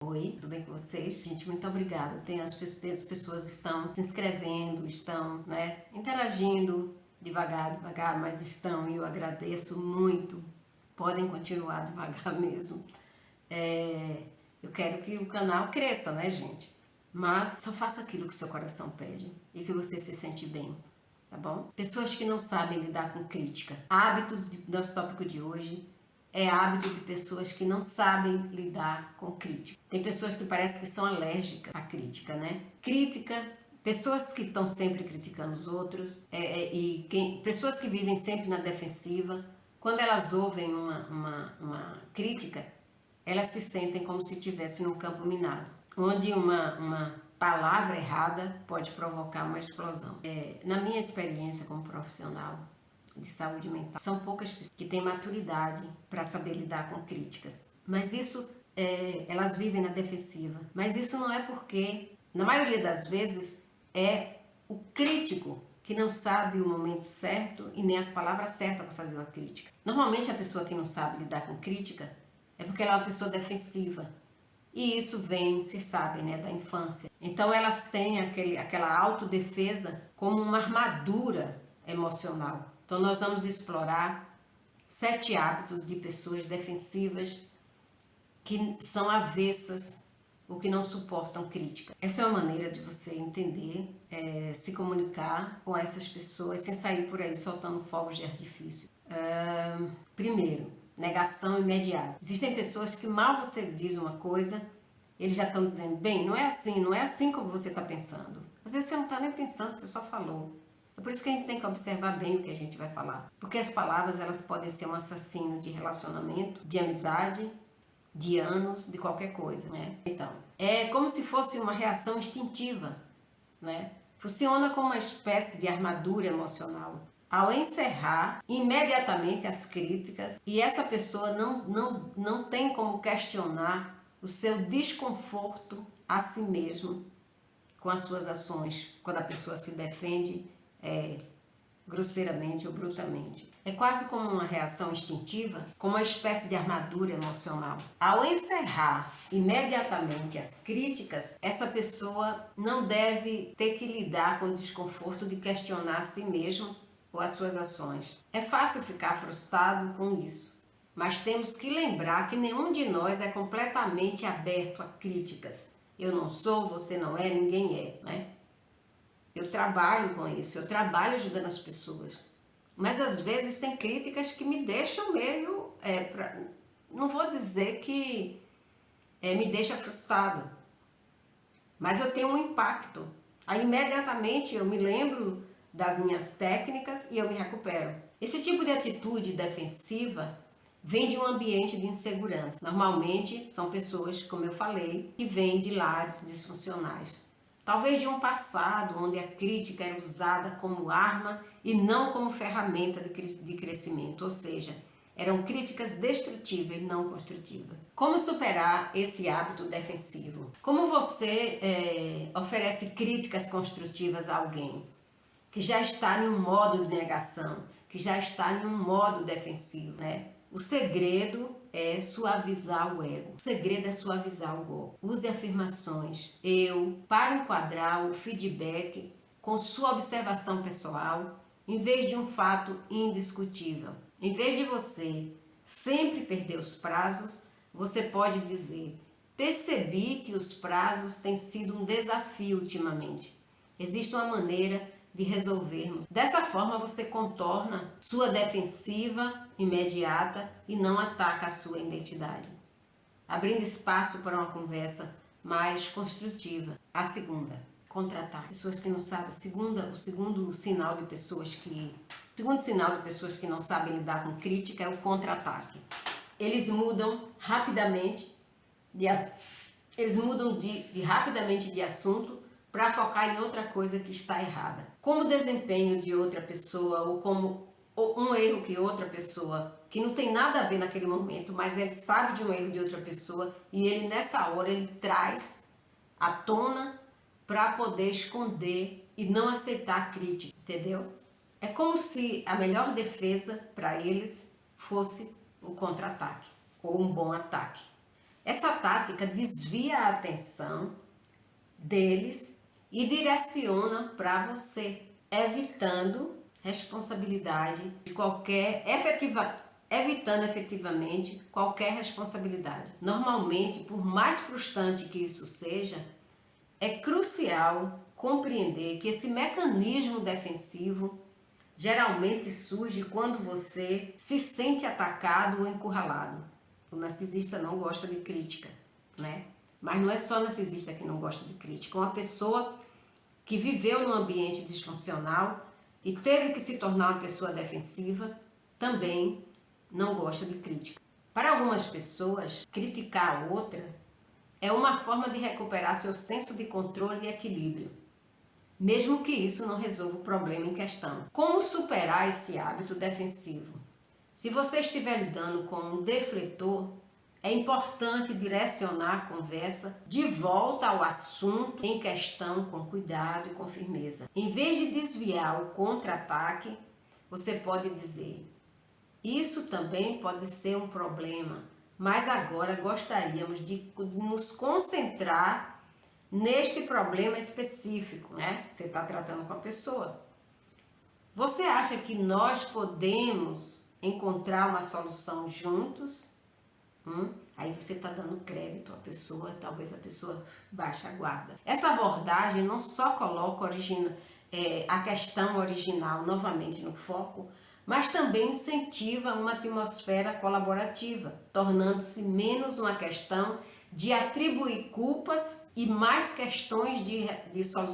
Oi, tudo bem com vocês? Gente, muito obrigada. As pessoas estão se inscrevendo, estão, interagindo devagar, mas estão e eu agradeço muito. Podem continuar devagar mesmo. Eu quero que o canal cresça, né, gente? Mas só faça aquilo que o seu coração pede e que você se sente bem, tá bom? Pessoas que não sabem lidar com crítica. Nosso tópico de hoje é hábito de pessoas que não sabem lidar com crítica. Tem pessoas que parece que são alérgicas à crítica, né? Pessoas que estão sempre criticando os outros pessoas que vivem sempre na defensiva, quando elas ouvem uma crítica, elas se sentem como se estivessem num campo minado, onde uma palavra errada pode provocar uma explosão. Na minha experiência como profissional de saúde mental, são poucas pessoas que têm maturidade para saber lidar com críticas. Mas elas vivem na defensiva. Mas isso não é porque, na maioria das vezes, é o crítico que não sabe o momento certo e nem as palavras certas para fazer uma crítica. Normalmente a pessoa que não sabe lidar com crítica é porque ela é uma pessoa defensiva. E isso vem, se sabe, né, da infância. Então elas têm aquela autodefesa como uma armadura emocional. Então nós vamos explorar 7 hábitos de pessoas defensivas que são avessas ou que não suportam crítica. Essa é uma maneira de você entender, se comunicar com essas pessoas sem sair por aí soltando fogos de artifício. Primeiro, negação imediata. Existem pessoas que mal você diz uma coisa, eles já estão dizendo, bem, não é assim como você está pensando. Às vezes você não está nem pensando, você só falou. É por isso que a gente tem que observar bem o que a gente vai falar. Porque as palavras, elas podem ser um assassino de relacionamento, de amizade, de anos, de qualquer coisa, né? Então, é como se fosse uma reação instintiva, né? Funciona como uma espécie de armadura emocional. Ao encerrar imediatamente as críticas, e essa pessoa não tem como questionar o seu desconforto a si mesmo com as suas ações, quando a pessoa se defende grosseiramente ou brutalmente. É quase como uma reação instintiva, como uma espécie de armadura emocional. Ao encerrar imediatamente as críticas, essa pessoa não deve ter que lidar com o desconforto de questionar a si mesmo ou as suas ações. É fácil ficar frustrado com isso, mas temos que lembrar que nenhum de nós é completamente aberto a críticas. Eu não sou, você não é, ninguém é, né? Eu trabalho com isso, eu trabalho ajudando as pessoas. Mas às vezes tem críticas que me deixam meio... não vou dizer que me deixa frustrado, mas eu tenho um impacto. Aí imediatamente eu me lembro das minhas técnicas e eu me recupero. Esse tipo de atitude defensiva vem de um ambiente de insegurança. Normalmente são pessoas, como eu falei, que vêm de lares disfuncionais. Talvez de um passado onde a crítica era usada como arma e não como ferramenta de crescimento, ou seja, eram críticas destrutivas e não construtivas. Como superar esse hábito defensivo? Como você oferece críticas construtivas a alguém que já está em um modo de negação, que já está em um modo defensivo, né? O segredo é suavizar o ego. O segredo é suavizar o ego. Use afirmações. Para enquadrar o feedback com sua observação pessoal, em vez de um fato indiscutível. Em vez de você sempre perder os prazos, você pode dizer: percebi que os prazos têm sido um desafio ultimamente. Existe uma maneira de resolvermos. Dessa forma você contorna sua defensiva imediata e não ataca a sua identidade, abrindo espaço para uma conversa mais construtiva. A segunda, contra-ataque. Pessoas que não sabem, o segundo sinal de pessoas que não sabem lidar com crítica é o contra-ataque. Eles mudam rapidamente rapidamente de assunto para focar em outra coisa que está errada. Como o desempenho de outra pessoa ou um erro que outra pessoa, que não tem nada a ver naquele momento, mas ele sabe de um erro de outra pessoa e ele nessa hora ele traz à tona para poder esconder e não aceitar a crítica, entendeu? É como se a melhor defesa para eles fosse o contra-ataque ou um bom ataque. Essa tática desvia a atenção deles e direciona para você, evitando responsabilidade de evitando efetivamente qualquer responsabilidade. Normalmente, por mais frustrante que isso seja, é crucial compreender que esse mecanismo defensivo geralmente surge quando você se sente atacado ou encurralado. O narcisista não gosta de crítica, né? Mas não é só narcisista que não gosta de crítica. Uma pessoa que viveu num ambiente disfuncional e teve que se tornar uma pessoa defensiva também não gosta de crítica. Para algumas pessoas, criticar a outra é uma forma de recuperar seu senso de controle e equilíbrio, mesmo que isso não resolva o problema em questão. Como superar esse hábito defensivo? Se você estiver lidando com um defletor, é importante direcionar a conversa de volta ao assunto em questão com cuidado e com firmeza. Em vez de desviar o contra-ataque, você pode dizer: isso também pode ser um problema, mas agora gostaríamos de nos concentrar neste problema específico, né? Você está tratando com a pessoa. Você acha que nós podemos encontrar uma solução juntos? Aí você está dando crédito à pessoa, talvez a pessoa baixe a guarda. Essa abordagem não só coloca a questão original novamente no foco, mas também incentiva uma atmosfera colaborativa, tornando-se menos uma questão de atribuir culpas e mais questões de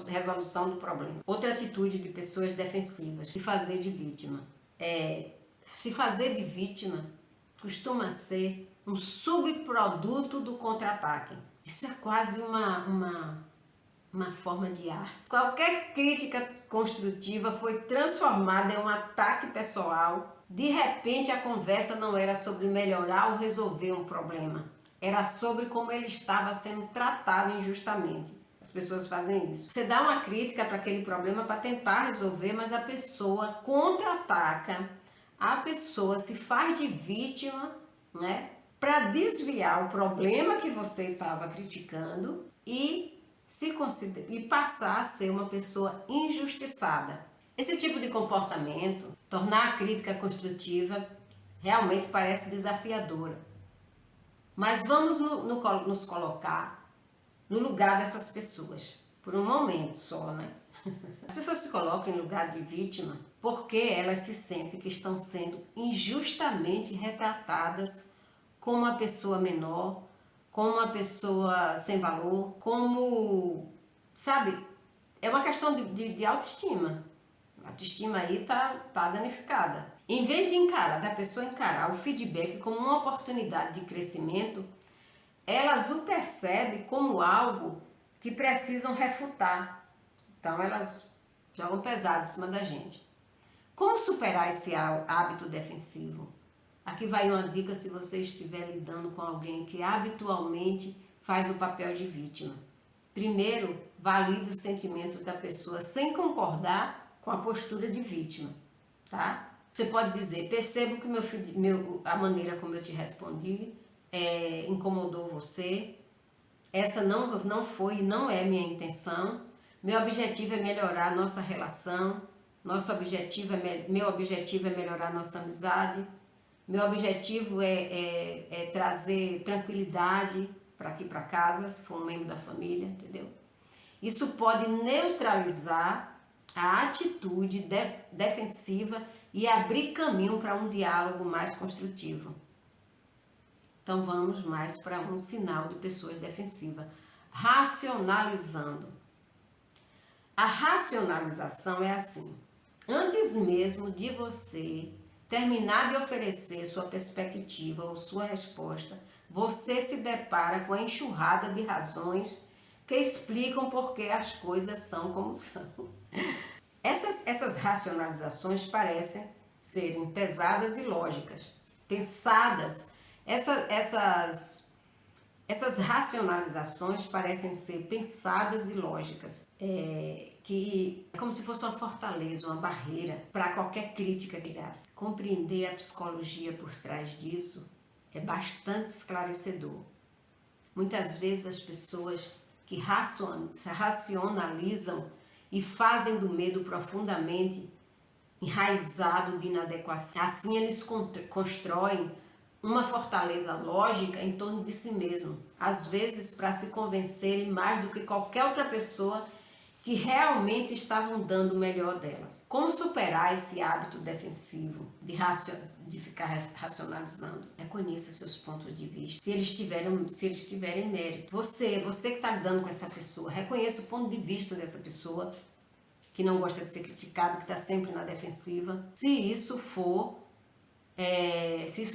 resolução do problema. Outra atitude de pessoas defensivas, se fazer de vítima. Se fazer de vítima costuma ser um subproduto do contra-ataque. Isso é quase uma forma de arte. Qualquer crítica construtiva foi transformada em um ataque pessoal. De repente, a conversa não era sobre melhorar ou resolver um problema. Era sobre como ele estava sendo tratado injustamente. As pessoas fazem isso. Você dá uma crítica para aquele problema para tentar resolver, mas a pessoa contra-ataca. A pessoa se faz de vítima, né, para desviar o problema que você estava criticando e passar a ser uma pessoa injustiçada. Esse tipo de comportamento, tornar a crítica construtiva, realmente parece desafiadora. Mas vamos nos colocar no lugar dessas pessoas, por um momento só, né? As pessoas se colocam em lugar de vítima porque elas se sentem que estão sendo injustamente retratadas como uma pessoa menor, como uma pessoa sem valor, como, sabe, é uma questão de autoestima. A autoestima aí tá danificada. Em vez da pessoa encarar o feedback como uma oportunidade de crescimento, elas o percebem como algo que precisam refutar. Então elas jogam pesado em cima da gente. Como superar esse hábito defensivo? Aqui vai uma dica se você estiver lidando com alguém que habitualmente faz o papel de vítima. Primeiro, valide os sentimentos da pessoa sem concordar com a postura de vítima, tá? Você pode dizer: percebo que a maneira como eu te respondi incomodou você. Essa não foi e não é minha intenção. Meu objetivo é melhorar a nossa relação. Meu objetivo é melhorar a nossa amizade. Meu objetivo é trazer tranquilidade para aqui para casa, se for um membro da família, entendeu? Isso pode neutralizar a atitude defensiva e abrir caminho para um diálogo mais construtivo. Então vamos mais para um sinal de pessoas defensivas. Racionalizando. A racionalização é assim: antes mesmo de você terminar de oferecer sua perspectiva ou sua resposta, você se depara com a enxurrada de razões que explicam por que as coisas são como são. Essas racionalizações parecem serem pesadas e lógicas, pensadas. Essas racionalizações parecem ser pensadas e lógicas, que é como se fosse uma fortaleza, uma barreira para qualquer crítica que gaste. Compreender a psicologia por trás disso é bastante esclarecedor. Muitas vezes as pessoas que racionalizam e fazem do medo profundamente enraizado de inadequação. Assim eles constroem uma fortaleza lógica em torno de si mesmo, às vezes para se convencerem mais do que qualquer outra pessoa que realmente estavam dando o melhor delas. Como superar esse hábito defensivo de ficar racionalizando? Reconheça seus pontos de vista, se eles tiverem mérito. Você que está lidando com essa pessoa, reconheça o ponto de vista dessa pessoa que não gosta de ser criticado, que está sempre na defensiva. Se isso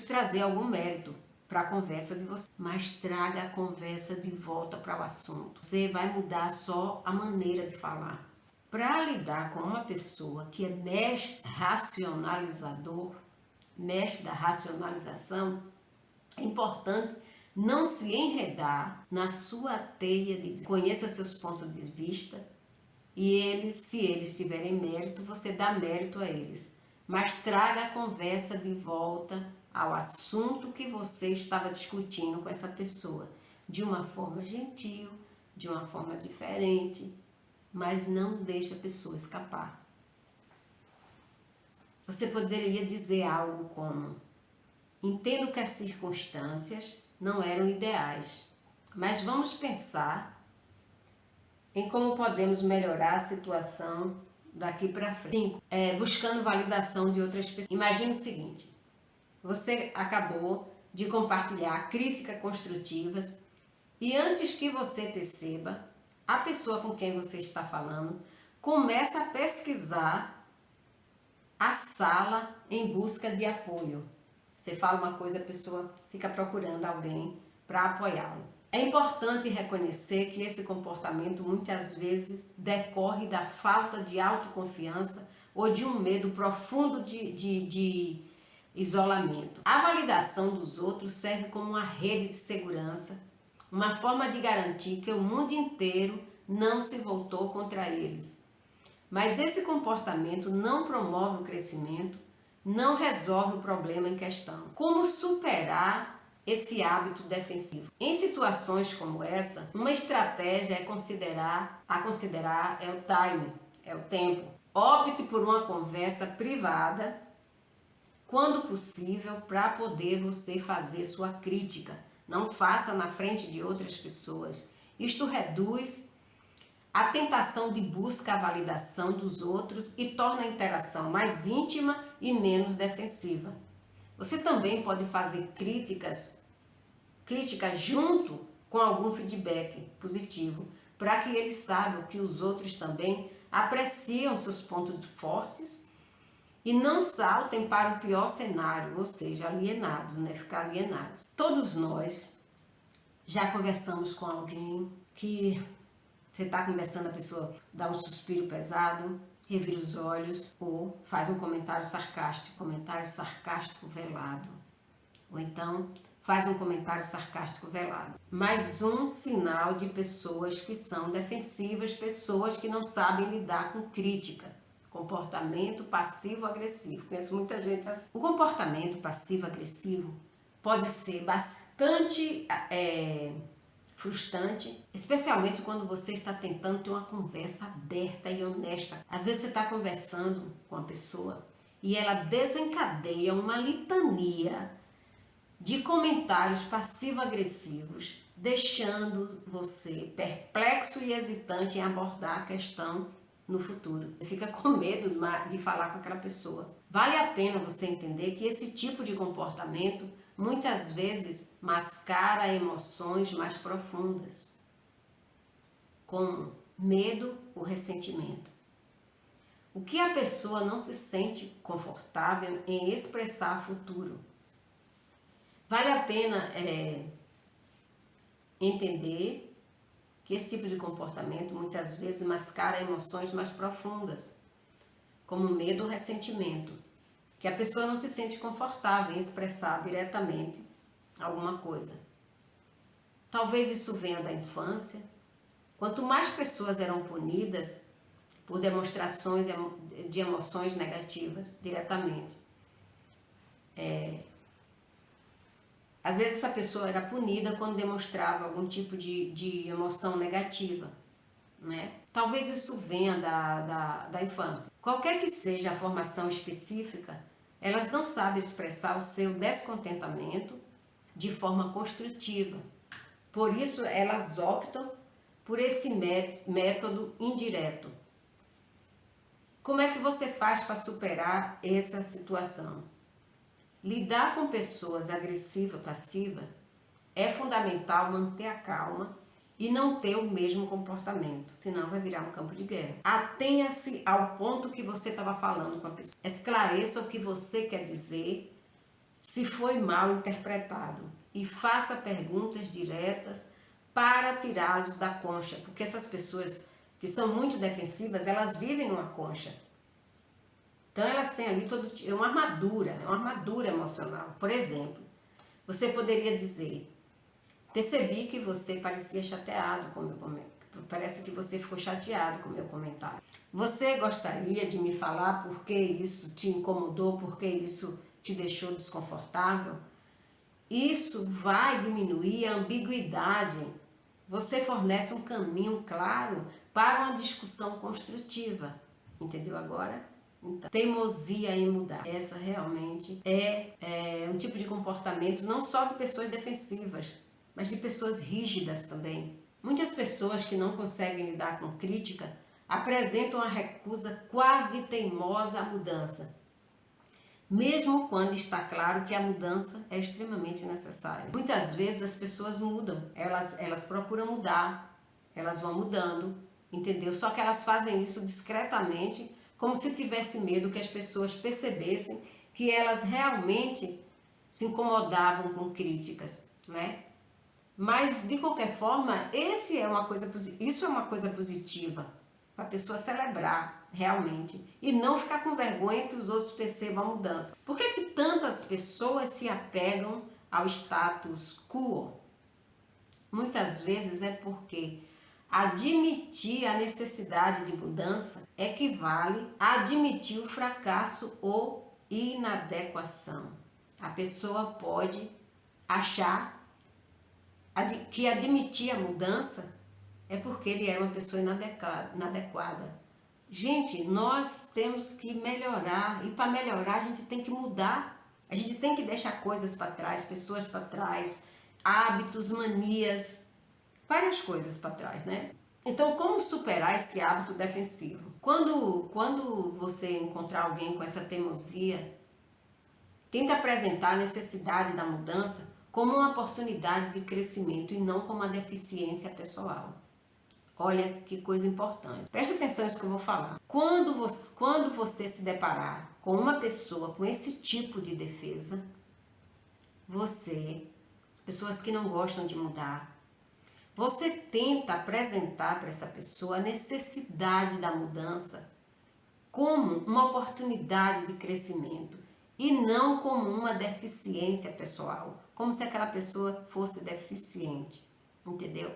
trazer algum mérito para a conversa de você, mas traga a conversa de volta para o assunto. Você vai mudar só a maneira de falar. Para lidar com uma pessoa que é mestre racionalizador, mestre da racionalização, é importante não se enredar na sua teia de conheça seus pontos de vista e se eles tiverem mérito, você dá mérito a eles. Mas traga a conversa de volta ao assunto que você estava discutindo com essa pessoa, de uma forma gentil, de uma forma diferente, mas não deixe a pessoa escapar. Você poderia dizer algo como: entendo que as circunstâncias não eram ideais, mas vamos pensar em como podemos melhorar a situação daqui para frente. 5. Buscando validação de outras pessoas. Imagine o seguinte: você acabou de compartilhar críticas construtivas e antes que você perceba, a pessoa com quem você está falando começa a pesquisar a sala em busca de apoio. Você fala uma coisa, a pessoa fica procurando alguém para apoiá-lo. É importante reconhecer que esse comportamento muitas vezes decorre da falta de autoconfiança ou de um medo profundo de isolamento. A validação dos outros serve como uma rede de segurança, uma forma de garantir que o mundo inteiro não se voltou contra eles. Mas esse comportamento não promove o crescimento, não resolve o problema em questão. Como superar esse hábito defensivo? Em situações como essa, uma estratégia a considerar é o time, é o tempo. Opte por uma conversa privada, quando possível, para poder você fazer sua crítica. Não faça na frente de outras pessoas. Isto reduz a tentação de busca a validação dos outros e torna a interação mais íntima e menos defensiva. Você também pode fazer críticas junto com algum feedback positivo, para que eles saibam que os outros também apreciam seus pontos fortes e não saltem para o pior cenário, ou seja, alienados, ficar alienados. Todos nós já conversamos com alguém que você está conversando, a pessoa dá um suspiro pesado, revira os olhos ou faz um comentário sarcástico velado. Ou então faz um comentário sarcástico velado. Mais um sinal de pessoas que são defensivas, pessoas que não sabem lidar com crítica. Comportamento passivo-agressivo. Conheço muita gente assim. O comportamento passivo-agressivo pode ser bastante frustrante, especialmente quando você está tentando ter uma conversa aberta e honesta. Às vezes você está conversando com a pessoa e ela desencadeia uma litania de comentários passivo-agressivos, deixando você perplexo e hesitante em abordar a questão no futuro. Você fica com medo de falar com aquela pessoa. Vale a pena você entender que esse tipo de comportamento muitas vezes mascara emoções mais profundas, como medo ou ressentimento. O que a pessoa não se sente confortável em expressar no futuro. Vale a pena entender que esse tipo de comportamento muitas vezes mascara emoções mais profundas, como medo ou ressentimento, que a pessoa não se sente confortável em expressar diretamente alguma coisa. Talvez isso venha da infância. Quanto mais pessoas eram punidas por demonstrações de emoções negativas diretamente, Às vezes essa pessoa era punida quando demonstrava algum tipo de emoção negativa, né? Talvez isso venha da infância. Qualquer que seja a formação específica, elas não sabem expressar o seu descontentamento de forma construtiva. Por isso, elas optam por esse método indireto. Como é que você faz para superar essa situação? Lidar com pessoas agressivas, passivas, é fundamental manter a calma e não ter o mesmo comportamento, senão vai virar um campo de guerra. Atenha-se ao ponto que você estava falando com a pessoa. Esclareça o que você quer dizer, se foi mal interpretado, e faça perguntas diretas para tirá-los da concha, porque essas pessoas que são muito defensivas, elas vivem numa concha. Então elas têm ali uma armadura emocional. Por exemplo, você poderia dizer: percebi que você parecia chateado com o meu comentário. Parece que você ficou chateado com o meu comentário. Você gostaria de me falar por que isso te incomodou, por que isso te deixou desconfortável? Isso vai diminuir a ambiguidade. Você fornece um caminho claro para uma discussão construtiva. Entendeu agora? Então, teimosia em mudar. Essa realmente é um tipo de comportamento não só de pessoas defensivas, mas de pessoas rígidas também. Muitas pessoas que não conseguem lidar com crítica apresentam uma recusa quase teimosa à mudança, mesmo quando está claro que a mudança é extremamente necessária. Muitas vezes as pessoas mudam, elas procuram mudar, elas vão mudando, entendeu? Só que elas fazem isso discretamente, como se tivesse medo que as pessoas percebessem que elas realmente se incomodavam com críticas, né? Mas, de qualquer forma, isso é uma coisa positiva, para a pessoa celebrar realmente e não ficar com vergonha que os outros percebam a mudança. Por que tantas pessoas se apegam ao status quo? Muitas vezes é porque admitir a necessidade de mudança equivale a admitir o fracasso ou inadequação. A pessoa pode achar que admitir a mudança é porque ele é uma pessoa inadequada. Gente, nós temos que melhorar, e para melhorar a gente tem que mudar. A gente tem que deixar coisas para trás, pessoas para trás, hábitos, manias, várias coisas para trás, né? Então, como superar esse hábito defensivo? Quando você encontrar alguém com essa teimosia, tenta apresentar a necessidade da mudança como uma oportunidade de crescimento e não como uma deficiência pessoal. Olha que coisa importante. Preste atenção nisso que eu vou falar. Quando você se deparar com uma pessoa com esse tipo de defesa, pessoas que não gostam de mudar, você tenta apresentar para essa pessoa a necessidade da mudança como uma oportunidade de crescimento e não como uma deficiência pessoal, como se aquela pessoa fosse deficiente, entendeu?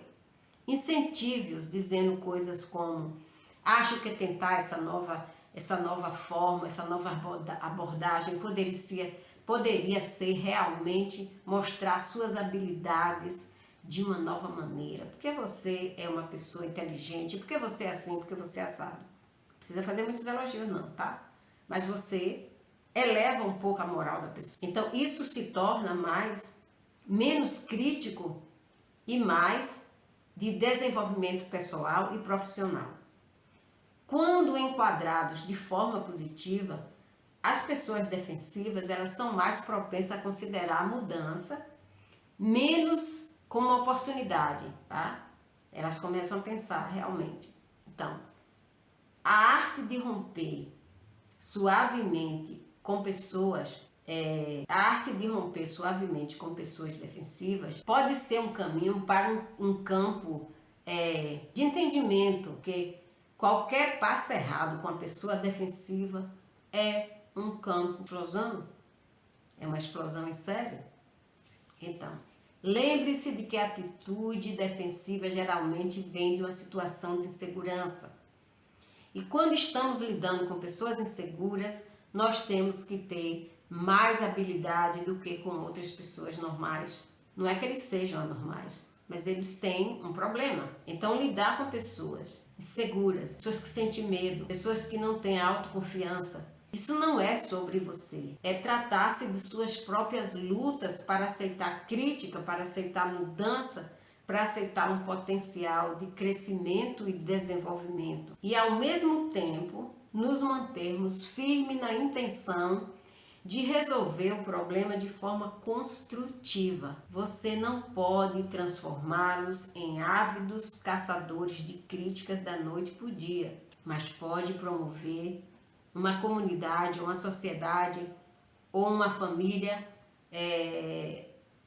Incentive-os dizendo coisas como: acho que tentar essa nova forma, essa nova abordagem poderia ser realmente mostrar suas habilidades de uma nova maneira. Porque você é uma pessoa inteligente, porque você é assim, porque você é assado. Não precisa fazer muitos elogios não, tá? Mas você eleva um pouco a moral da pessoa. Então isso se torna menos crítico e mais de desenvolvimento pessoal e profissional. Quando enquadrados de forma positiva, as pessoas defensivas elas são mais propensas a considerar a mudança menos como uma oportunidade, tá? Elas começam a pensar realmente. Então, a arte de romper suavemente com pessoas defensivas pode ser um caminho para um campo de entendimento, que qualquer passo errado com a pessoa defensiva é um campo de explosão, é uma explosão em série. Então, lembre-se de que a atitude defensiva geralmente vem de uma situação de insegurança. E quando estamos lidando com pessoas inseguras, nós temos que ter mais habilidade do que com outras pessoas normais. Não é que eles sejam anormais, mas eles têm um problema. Então, lidar com pessoas inseguras, pessoas que sentem medo, pessoas que não têm autoconfiança, isso não é sobre você. É tratar-se de suas próprias lutas para aceitar crítica, para aceitar mudança, para aceitar um potencial de crescimento e desenvolvimento. E, ao mesmo tempo, nos mantermos firmes na intenção de resolver o problema de forma construtiva. Você não pode transformá-los em ávidos caçadores de críticas da noite para o dia, mas pode promover uma comunidade, uma sociedade ou uma família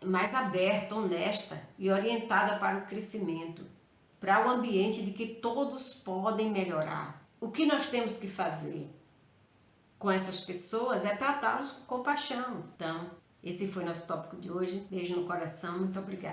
mais aberta, honesta e orientada para o crescimento, para o ambiente de que todos podem melhorar. O que nós temos que fazer com essas pessoas é tratá-los com compaixão. Então, esse foi nosso tópico de hoje. Beijo no coração, muito obrigada.